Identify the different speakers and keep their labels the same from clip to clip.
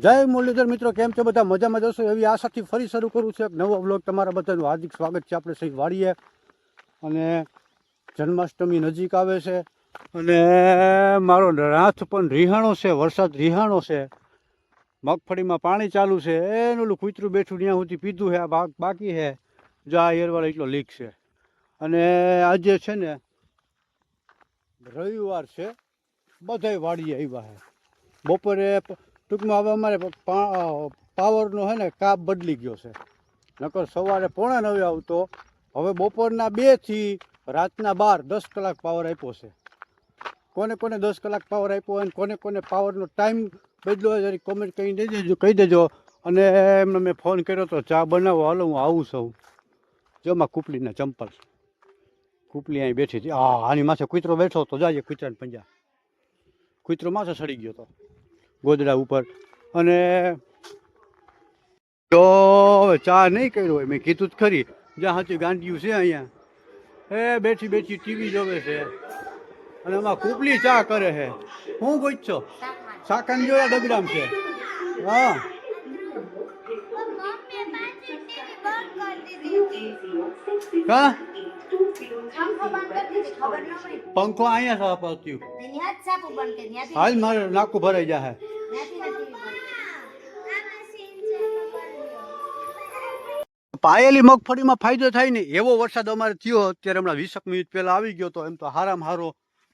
Speaker 1: જય મુરલીધર મિત્રો, કેમ છો બધા? મજામાં જશો એવી આશાથી ફરી શરૂ કરું છું એક નવો બ્લોગ. તમારા બધાનું હાર્દિક સ્વાગત છે. આપણે સહી વાડીએ અને જન્માષ્ટમી નજીક આવે છે અને મારો રાથ પણ રીહાણો છે, વરસાદ રીહાણો છે, મગફળીમાં પાણી ચાલુ છે. એનું ઓલું કૂતરું બેઠું ત્યાં સુધી પીધું છે, આ બાકી છે. જો આ એરવાળો એટલો લીક છે. અને આજે છે ને રવિવાર છે, બધાય વાડીએ આવ્યા છે. બપોરે ટૂંકમાં હવે અમારે પાવરનો છે ને કાપ બદલી ગયો છે. નકર સવારે 8:45 આવતો, હવે બપોરના 2 થી રાતના 12 10 કલાક પાવર આપ્યો છે. કોને કોને 10 કલાક પાવર આપ્યો હોય અને કોને કોને પાવરનો ટાઈમ બદલ્યો હોય જરી કોમેન્ટ કહી દેજો. અને એમને મેં ફોન કર્યો તો ચા બનાવો, હાલો હું આવું છું. જોમાં કૂપલીના ચંપલ, કૂપલી અહીં બેઠી હતી. આની માથે કૂતરો બેઠો હતો, જાય કૂતરાને પંજા, કૂતરો માથે સડી ગયો હતો ગોદડા ઉપર. અને તો હવે ચા નહીં કર્યો હોય, મેં કીધું જ ખરી. જ્યાં સાચી ગાંડિયું છે અહીંયા, એ બેઠી બેઠી ટીવી જોવે છે અને એમાં કૂપલી ચા કરે છે. હું પૂછશો શાકાન જોયા ડગરામ છે. હા કા પંખો અહીંયા સાફ આવતું, હાલ મારે નાકું ભરાઈ જાય. પાયેલી મગફળીમાં ફાયદો થાય ને એવો વરસાદ અમારે થયો અત્યારે. હમણાં 20 મિનિટ પહેલાં આવી ગયો હતો. એમ તો હારામાં હારો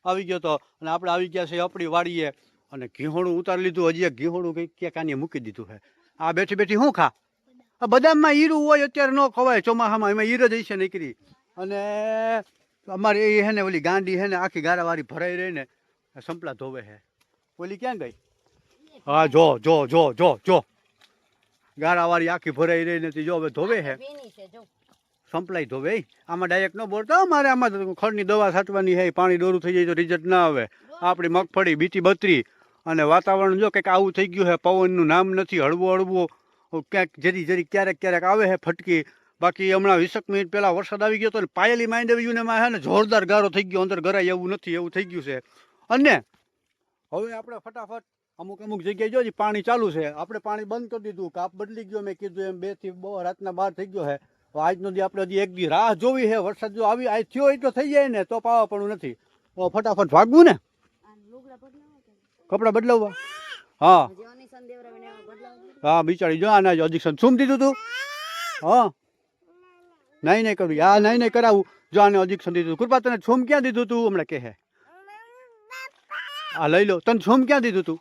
Speaker 1: આવી ગયો હતો. અને આપણે આવી ગયા છે આપણી વાડીએ અને ઘીહોણું ઉતારી લીધું. હજી એક ઘીહોણું કંઈક કાનીએ મૂકી દીધું છે. આ બેઠી બેઠી શું ખા? બદામમાં હીરું હોય અત્યારે ન ખવાય ચોમાસામાં, એમાં હીર જ હશે નીકળી. અને અમારે એ હે ને ઓલી ગાંડી હે ને આખી ગારાવાળી ભરાઈ રહી ને સંપલા ધોવે છે. ઓલી ક્યાં ગઈ? હા જો જો જો જો જો ગારાવાળી આખી ભરાઈ રહી નથી. જો હવે ધોવે છે, સંપલાઈ ધોવે. આમાં ડાયરેક્ટ ન બોલતો, મારે આમાં ખડની દવા છાંટવાની છે. પાણી દોરું થઈ જાય તો રિઝલ્ટ ના આવે. આપણી મગફળી બીટી બતરી અને વાતાવરણ જો કંઈક આવું થઈ ગયું છે. પવનનું નામ નથી, હળવો હળવો ક્યાંક જરી જરી ક્યારેક ક્યારેક આવે છે ફટકી. બાકી હમણાં 20 મિનિટ પહેલાં વરસાદ આવી ગયો હતો ને પાયેલી માંડવ્યું એમાં છે ને જોરદાર ગારો થઈ ગયો. અંદર ગરાય એવું નથી, એવું થઈ ગયું છે. અને હવે આપણે ફટાફટ અમુક અમુક જગ્યાએ જો પાણી ચાલુ છે. આપણે પાણી બંધ કરી દીધું, કાપ બદલી ગયો. મેં કીધું એમ 2 થી રાતના 12 થઈ ગયો છે. આજનો દી આપણે હજી એક દી રાહ જોવી છે. વરસાદ જો આવી આ થયો હોય તો થઈ જાય ને, તો પાવા પણ નથી. તો ફટાફટ ભાગવું ને, કપડાં બદલાવવા. હા હા બિચારી જો આના ઓડિશન શું દીધું તું? હા નહીં નહીં કરવું, હા નહીં નહીં કરાવું. જો આને ઓડિશન દીધું. કૃપા તને છોમ ક્યાં દીધું તું? હમણાં કહે આ લઈ લો. તને છોમ ક્યાં દીધું તું?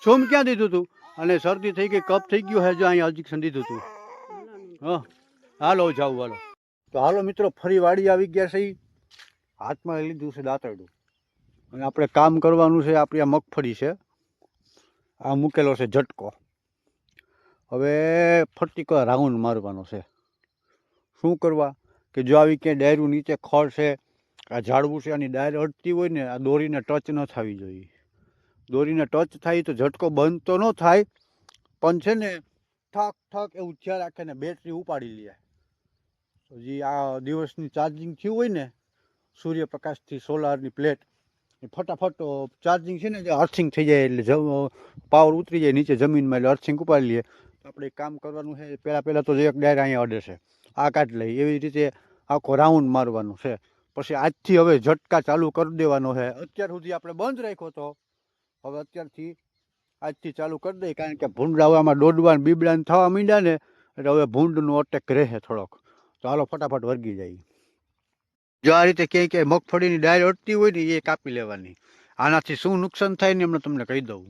Speaker 1: છોમ ક્યાં દીધું તું? અને શરદી થઈ ગઈ, કફ થઈ ગયો હે. જો અહીંયા ઓડિશન દીધું તું. હા હાલો જાઉં હાલો. તો હાલો મિત્રો, ફરી વાડી આવી ગયા છે. હાથમાં લીધું છે દાંતરડું અને આપણે કામ કરવાનું છે. આપણી આ મગફળી છે, આ મૂકેલો છે ઝટકો. હવે ફરતી કોઈ રાઉન્ડ મારવાનો છે. શું કરવા કે જો આવી ક્યાંય ડાયરું નીચે ખડ છે, આ ઝાડવું છે, આની ડાયર અડતી હોય ને, આ દોરીને ટચ ન થવી જોઈએ. દોરીને ટચ થાય તો ઝટકો બંધ તો ન થાય, પણ છે ને ઠક ઠક એવું થયા રાખે ને બેટરી ઉપાડી લે. હજી આ દિવસની ચાર્જિંગ થયું હોય ને સૂર્યપ્રકાશથી, સોલારની પ્લેટ એ ફટાફટ ચાર્જિંગ છે ને જે અર્થિંગ થઈ જાય એટલે પાવર ઉતરી જાય નીચે જમીનમાં, એટલે અર્થિંગ ઉપાડી લઈએ. આપણે એક કામ કરવાનું છે. પહેલાં તો એક ડાયર અહીંયા અડે છે, આ કાઢી લઈએ. એવી રીતે આખો રાઉન્ડ મારવાનું છે. પછી આજથી હવે ઝટકા ચાલુ કરી દેવાનો છે. અત્યાર સુધી આપણે બંધ રાખ્યો હતો, હવે અત્યારથી આજથી ચાલુ કરી દઈએ. કારણ કે ભૂંડા હવે આમાં દોડવા બીબડા થવા માંડ્યા ને, એટલે હવે ભૂંડનો અટેક રહે થોડોક. તો હાલો ફટાફટ વર્ગી જાય. જો આ રીતે ક્યાંય ક્યાંય મગફળીની ડાયર અડતી હોય ને એ કાપી લેવાની. આનાથી શું નુકસાન થાય ને એમને તમને કહી દઉં.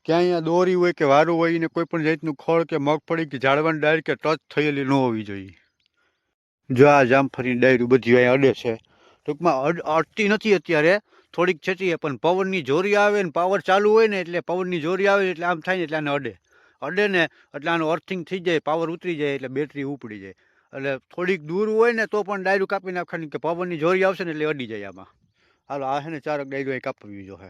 Speaker 1: ક્યાંય દોરી હોય કે વારું હોય ને કોઈ પણ જાતનું ખડ કે મગફળી કે ઝાડવાની ડાયર કે ટચ થયેલી ન હોવી જોઈએ. જો આ જામફળીની ડાયરું બધી અહીંયા અડે છે. ટૂંકમાં અડતી નથી અત્યારે, થોડીક છેટીએ, પણ પવનની જોરી આવે ને પાવર ચાલુ હોય ને એટલે પવનની જોરી આવે એટલે આમ થાય ને એટલે આને અડે ને એટલે આનું અર્થિંગ થઈ જાય, પાવર ઉતરી જાય એટલે બેટરી ઉપડી જાય. એટલે થોડીક દૂર હોય ને તો પણ ડાયરું કાપી નાખવાની, કે પવનની જોરી આવશે ને એટલે અડી જાય આમાં. હાલો આ છે ને 4 ડાયરું કાપવી જો હે.